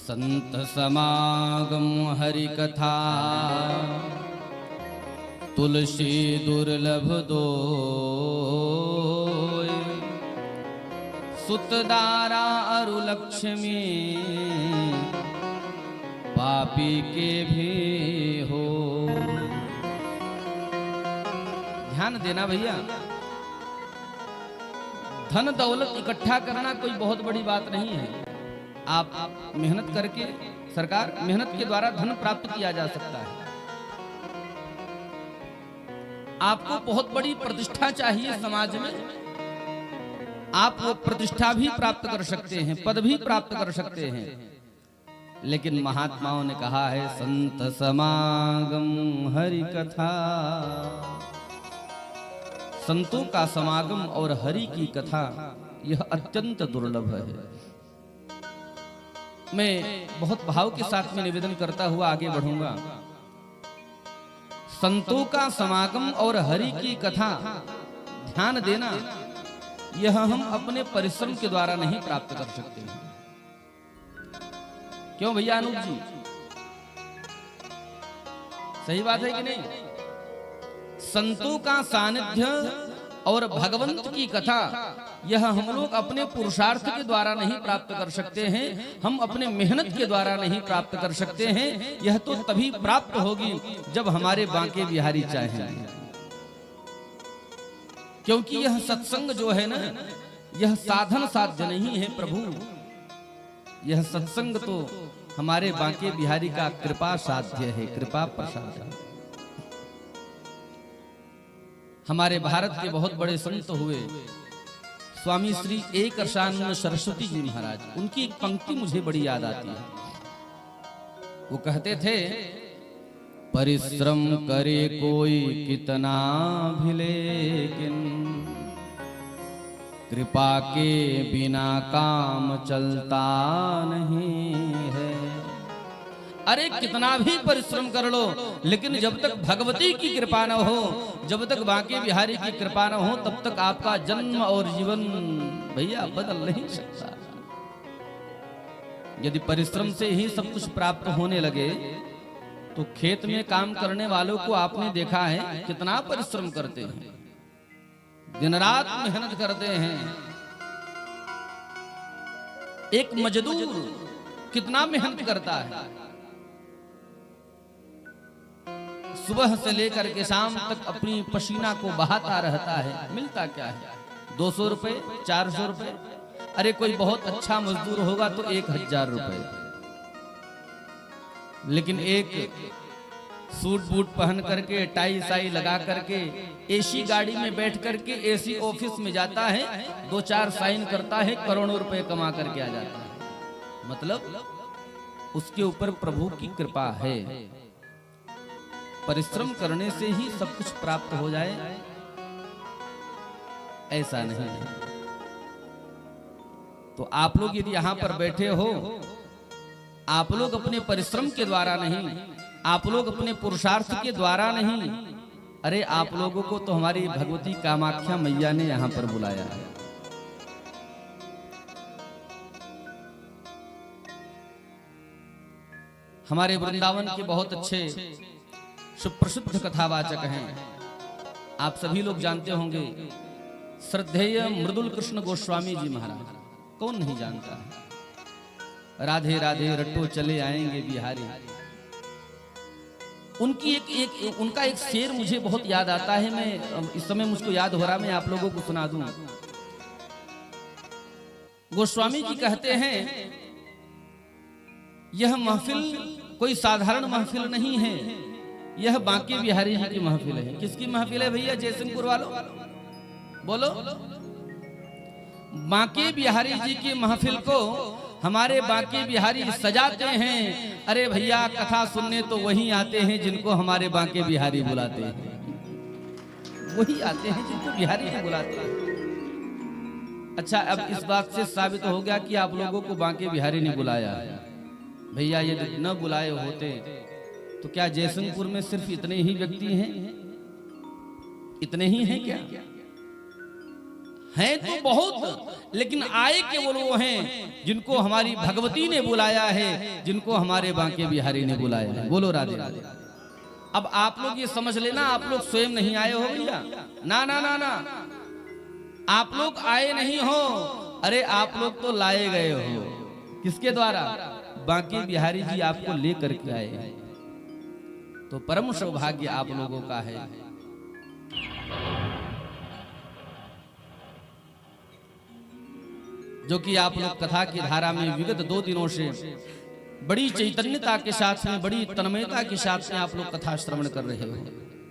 संत समागम हरि कथा तुलसी दुर्लभ दो सुतदारा अरु लक्ष्मी पापी के भी हो। ध्यान देना भैया, धन दौलत इकट्ठा करना कोई बहुत बड़ी बात नहीं है। आप मेहनत करके, सरकार मेहनत के द्वारा धन प्राप्त किया जा सकता है। आपको बहुत बड़ी प्रतिष्ठा चाहिए समाज में, आप वो प्रतिष्ठा भी प्राप्त कर सकते हैं, पद भी प्राप्त कर सकते हैं। लेकिन महात्माओं ने कहा है संत समागम हरि कथा, संतों का समागम और हरि की कथा यह अत्यंत दुर्लभ है। मैं बहुत भाव के साथ में निवेदन करता हुआ आगे बढ़ूंगा। संतों का समागम और हरि की कथा ध्यान देना, यह हम अपने परिश्रम के द्वारा नहीं प्राप्त कर सकते हैं। क्यों भैया अनूप जी, सही बात है कि नहीं? संतों का सानिध्य और भगवंत की कथा यह हम लोग अपने पुरुषार्थ के द्वारा नहीं प्राप्त कर सकते हैं, हम अपने मेहनत के द्वारा नहीं प्राप्त कर सकते हैं। यह तो तभी प्राप्त होगी जब हमारे बांके बिहारी चाहें। क्योंकि यह सत्संग जो है ना, यह साधन साध्य नहीं है प्रभु। यह सत्संग तो हमारे बांके बिहारी का कृपा साध्य है, कृपा प्रसाद। हमारे भारत के बहुत बड़े संत हुए स्वामी श्री एक अर्शानंद सरस्वती जी महाराज, उनकी एक पंक्ति मुझे बड़ी याद आती है। वो कहते थे, परिश्रम करे कोई कितना भी लेकिन कृपा के बिना काम चलता नहीं है। अरे कितना भी परिश्रम कर लो, लेकिन जब तक भगवती की कृपा न हो, जब तक बांके बिहारी की कृपा न हो, तब तक आपका जन्म और जीवन भैया बदल नहीं सकता। यदि परिश्रम से ही सब कुछ प्राप्त होने लगे तो खेत में काम करने वालों को आपने देखा है कितना परिश्रम करते हैं, दिन रात मेहनत करते हैं। एक मजदूर कितना मेहनत करता है, सुबह से लेकर के शाम तक अपनी पसीना को बहाता रहता है। मिलता क्या है? 200 रुपए, 400 रुपए। अरे कोई बहुत अच्छा मजदूर होगा तो 1000 रुपए। लेकिन एक सूट बूट पहन करके, टाई साई लगा करके, एसी गाड़ी में बैठ करके एसी ऑफिस में जाता है, 2-4 साइन करता है, करोड़ों रुपए कमा करके आ जाता है। मतलब उसके ऊपर प्रभु की कृपा है। परिश्रम करने से ही सब कुछ प्राप्त हो जाए ऐसा नहीं है। तो आप लोग यदि यहां पर बैठे हो, आप लोग अपने परिश्रम के द्वारा नहीं, आप लोग अपने पुरुषार्थ के द्वारा नहीं, अरे आप लोगों को तो हमारी भगवती कामाख्या मैया ने यहां पर बुलाया है। हमारे वृंदावन के बहुत अच्छे सुप्रसिद्ध कथावाचक हैं, आप सभी लोग जानते होंगे, श्रद्धेय मृदुल कृष्ण गोस्वामी जी महाराज। कौन नहीं जानता है? राधे राधे रट्टो चले आएंगे बिहारी। उनकी उनका एक शेर मुझे बहुत याद आता है। मैं इस समय मुझको याद हो रहा, मैं आप लोगों को सुना दूं। गोस्वामी जी कहते हैं, यह महफिल कोई साधारण महफिल नहीं है, यह बांके बिहारी जी की महफिल है। किसकी महफिल है भैया? जयसिंहपुर वालों बोलो। बांके बिहारी जी की महफिल को हमारे बांके बिहारी सजाते हैं। अरे भैया कथा सुनने तो वही आते हैं जिनको हमारे बांके बिहारी बुलाते हैं, वही आते हैं जिनको बिहारी जी बुलाते हैं। अच्छा, अब इस बात से साबित हो गया कि आप लोगों को बांके बिहारी ने बुलाया। भैया यदि न बुलाए होते तो क्या जयसिंहपुर में सिर्फ इतने ही व्यक्ति हैं? इतने ही हैं क्या? हैं तो बहुत, लेकिन आए केवल वो हैं जिनको हमारी भगवती ने बुलाया है, जिनको हमारे बांके बिहारी ने बुलाया है। बोलो राधे राधे। अब आप लोग ये समझ लेना, आप लोग स्वयं नहीं आए हो भैया, ना ना ना ना, आप लोग आए नहीं हो, अरे आप लोग तो लाए गए हो। किसके द्वारा? बांके बिहारी जी आपको लेकर के आए हैं। तो परम सौभाग्य आप लोगों का है। जो कि आप लोग कथा की धारा में विगत 2 दिनों से बड़ी चैतन्यता के साथ में, बड़ी तन्मयता के साथ में आप लोग कथा श्रवण कर रहे हो।